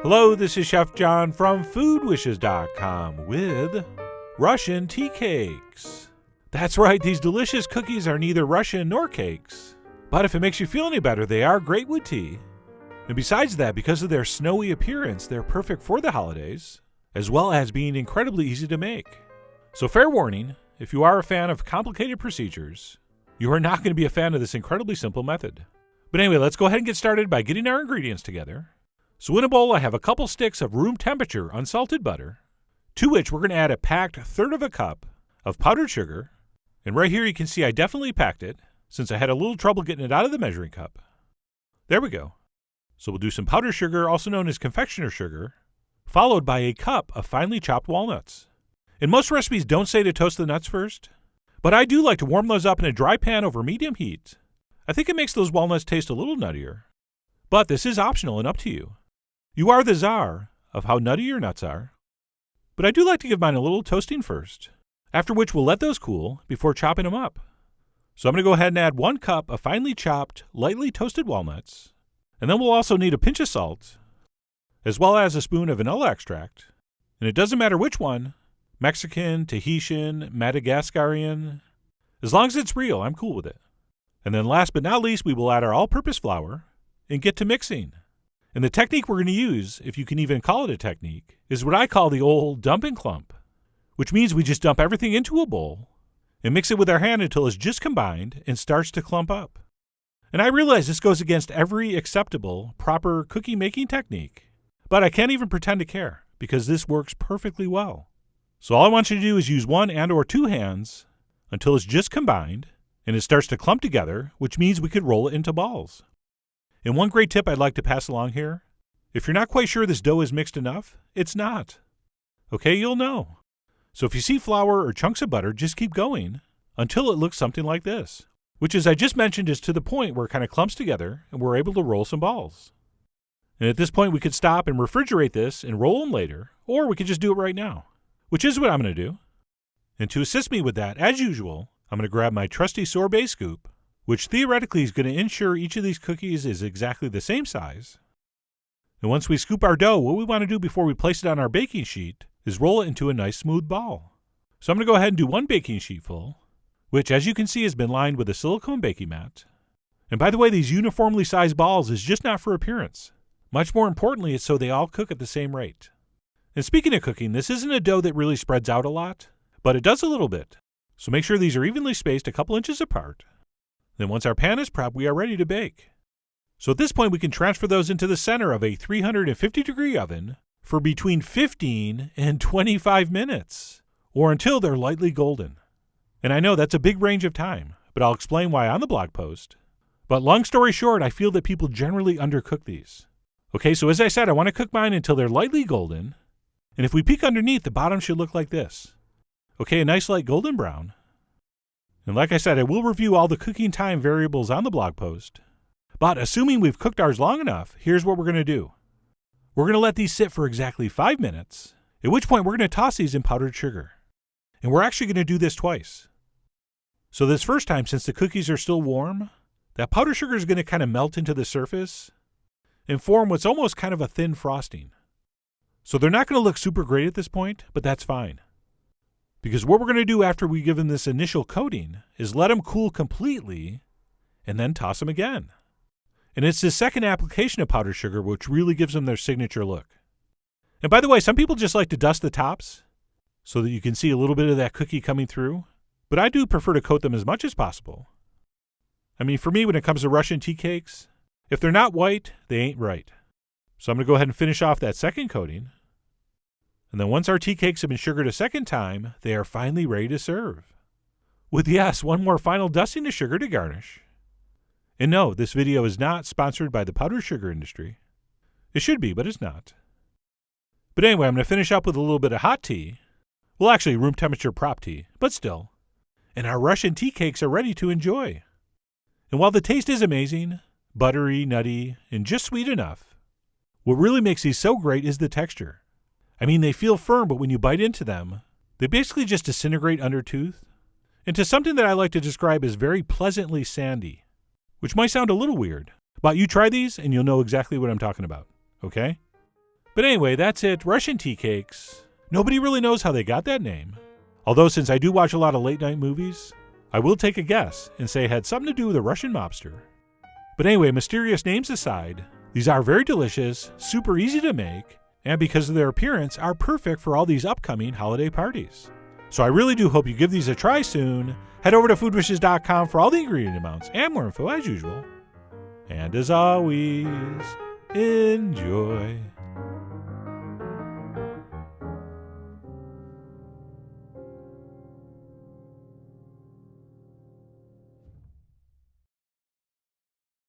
Hello, this is Chef John from foodwishes.com with Russian tea cakes. That's right, these delicious cookies are neither Russian nor cakes. But if it makes you feel any better, they are great with tea. And besides that, because of their snowy appearance, they're perfect for the holidays, as well as being incredibly easy to make. So fair warning, if you are a fan of complicated procedures, you are not going to be a fan of this incredibly simple method. But anyway, let's go ahead and get started by getting our ingredients together. So in a bowl, I have a couple sticks of room temperature unsalted butter, to which we're going to add a packed third of a cup of powdered sugar. And right here you can see I definitely packed it, since I had a little trouble getting it out of the measuring cup. There we go. So we'll do some powdered sugar, also known as confectioner sugar, followed by a cup of finely chopped walnuts. And most recipes don't say to toast the nuts first, but I do like to warm those up in a dry pan over medium heat. I think it makes those walnuts taste a little nuttier. But this is optional and up to you. You are the czar of how nutty your nuts are. But I do like to give mine a little toasting first, after which we'll let those cool before chopping them up. So I'm going to go ahead and add 1 cup of finely chopped, lightly toasted walnuts. And then we'll also need a pinch of salt, as well as a spoon of vanilla extract. And it doesn't matter which one, Mexican, Tahitian, Madagascarian. As long as it's real, I'm cool with it. And then last but not least, we will add our all-purpose flour and get to mixing. And the technique we're going to use, if you can even call it a technique, is what I call the old dump and clump, which means we just dump everything into a bowl and mix it with our hand until it's just combined and starts to clump up. And I realize this goes against every acceptable, proper cookie making technique, but I can't even pretend to care because this works perfectly well. So all I want you to do is use 1 and or 2 hands until it's just combined and it starts to clump together, which means we could roll it into balls. And one great tip I'd like to pass along here, if you're not quite sure this dough is mixed enough, it's not. Okay, you'll know. So if you see flour or chunks of butter, just keep going until it looks something like this, which as I just mentioned is to the point where it kind of clumps together and we're able to roll some balls. And at this point we could stop and refrigerate this and roll them later, or we could just do it right now, which is what I'm going to do. And to assist me with that, as usual, I'm going to grab my trusty sorbet scoop, which theoretically is going to ensure each of these cookies is exactly the same size. And once we scoop our dough, what we want to do before we place it on our baking sheet is roll it into a nice smooth ball. So I'm going to go ahead and do 1 baking sheet full, which as you can see has been lined with a silicone baking mat. And by the way, these uniformly sized balls is just not for appearance. Much more importantly, it's so they all cook at the same rate. And speaking of cooking, this isn't a dough that really spreads out a lot, but it does a little bit. So make sure these are evenly spaced a couple inches apart. Then once our pan is prepped, we are ready to bake. So at this point, we can transfer those into the center of a 350-degree oven for between 15 and 25 minutes, or until they're lightly golden. And I know that's a big range of time, but I'll explain why on the blog post. But long story short, I feel that people generally undercook these. Okay, so as I said, I want to cook mine until they're lightly golden, and if we peek underneath, the bottom should look like this. Okay, a nice light golden brown. And like I said, I will review all the cooking time variables on the blog post. But assuming we've cooked ours long enough, here's what we're going to do. We're going to let these sit for exactly 5 minutes, at which point we're going to toss these in powdered sugar. And we're actually going to do this twice. So this first time, since the cookies are still warm, that powdered sugar is going to kind of melt into the surface and form what's almost kind of a thin frosting. So they're not going to look super great at this point, but that's fine. Because what we're going to do after we give them this initial coating is let them cool completely and then toss them again. And it's the second application of powdered sugar which really gives them their signature look. And by the way, some people just like to dust the tops so that you can see a little bit of that cookie coming through. But I do prefer to coat them as much as possible. I mean, for me, when it comes to Russian tea cakes, if they're not white, they ain't right. So I'm going to go ahead and finish off that second coating. And then once our tea cakes have been sugared a second time, they are finally ready to serve. With, yes, 1 more final dusting of sugar to garnish. And no, this video is not sponsored by the powdered sugar industry. It should be, but it's not. But anyway, I'm going to finish up with a little bit of hot tea. Well, actually, room temperature prop tea, but still. And our Russian tea cakes are ready to enjoy. And while the taste is amazing, buttery, nutty, and just sweet enough, what really makes these so great is the texture. I mean, they feel firm, but when you bite into them, they basically just disintegrate under tooth into something that I like to describe as very pleasantly sandy, which might sound a little weird, but you try these and you'll know exactly what I'm talking about, okay? But anyway, that's it. Russian tea cakes. Nobody really knows how they got that name. Although since I do watch a lot of late night movies, I will take a guess and say it had something to do with a Russian mobster. But anyway, mysterious names aside, these are very delicious, super easy to make, and because of their appearance, are perfect for all these upcoming holiday parties. So I really do hope you give these a try soon. Head over to foodwishes.com for all the ingredient amounts and more info as usual. And as always, enjoy.